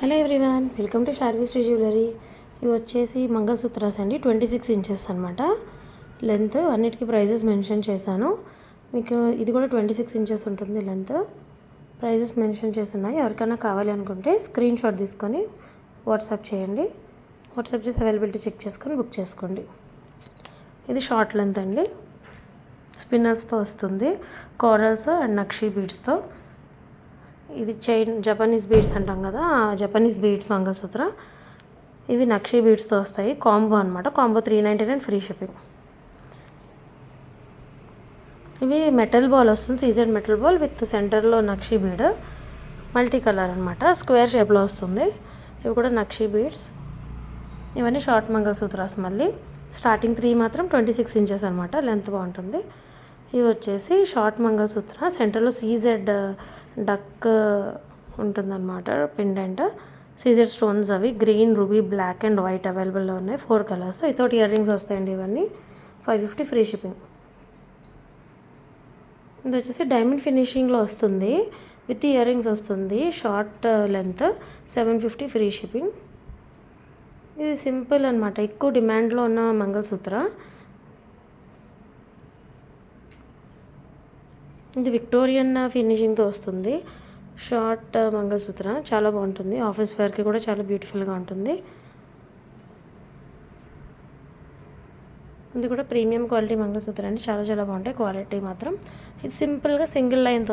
Hello everyone, welcome to Sharvi Sri jewellery. ఇవి వచ్చేసి మంగళసూత్రాస్ అండి. 26 ఇంచెస్ అనమాట లెంత్. అన్నిటికీ ప్రైజెస్ మెన్షన్ చేశాను. మీకు ఇది కూడా 26 ఇంచెస్ ఉంటుంది లెంత్. ప్రైజెస్ మెన్షన్ చేస్తున్నాయి. ఎవరికైనా కావాలి అనుకుంటే స్క్రీన్ షాట్ తీసుకొని వాట్సాప్ చేయండి. వాట్సాప్ చేసి అవైలబిలిటీ చెక్ చేసుకొని బుక్ చేసుకోండి. ఇది షార్ట్ లెంత్ అండి. స్పిన్నర్స్తో వస్తుంది, కోరల్స్ అండ్ నక్షీ బీడ్స్తో. ఇది చైన్ జపనీస్ బీడ్స్ అంటాం కదా, జపనీస్ బీడ్స్ మంగళసూత్ర. ఇవి నక్షీ బీడ్స్తో వస్తాయి. కాంబో అనమాట. Combo 399 free shipping. ఇవి మెటల్ బాల్ వస్తుంది, సీజెడ్ మెటల్ బాల్ విత్ సెంటర్లో నక్షీ బీడ్. మల్టీ కలర్ అనమాట, స్క్వేర్ షేప్లో వస్తుంది. ఇవి కూడా నక్షీ బీడ్స్. ఇవన్నీ షార్ట్ మంగళసూత్రాస్. మళ్ళీ స్టార్టింగ్ 3 మాత్రం 26 ఇంచెస్ అనమాట, లెంత్ బాగుంటుంది. ఇవి వచ్చేసి షార్ట్ మంగళసూత్ర. సెంటర్లో సీజెడ్ డక్ ఉంటుందన్నమాట, పెండెంట్. సీజెడ్ స్టోన్స్ అవి green, ruby, black and white అవైలబుల్లో ఉన్నాయి. 4 కలర్స్. ఇతోటి ఇయర్ రింగ్స్ వస్తాయండి. ఇవన్నీ 550 ఫ్రీ షిప్పింగ్. ఇది వచ్చేసి డైమండ్ ఫినిషింగ్లో వస్తుంది, విత్ ఇయర్ రింగ్స్ వస్తుంది. Short length 750 free shipping. ఇది సింపుల్ అనమాట, ఎక్కువ డిమాండ్లో ఉన్న మంగళసూత్ర. ఇది విక్టోరియన్ ఫినిషింగ్తో వస్తుంది. షార్ట్ మంగళసూత్ర చాలా బాగుంటుంది. ఆఫీస్ వేర్కి కూడా చాలా బ్యూటిఫుల్గా ఉంటుంది. ఇది కూడా ప్రీమియం క్వాలిటీ మంగళసూత్ర అండి. చాలా చాలా బాగుంటాయి క్వాలిటీ మాత్రం. ఇది సింపుల్గా సింగిల్ లైన్తో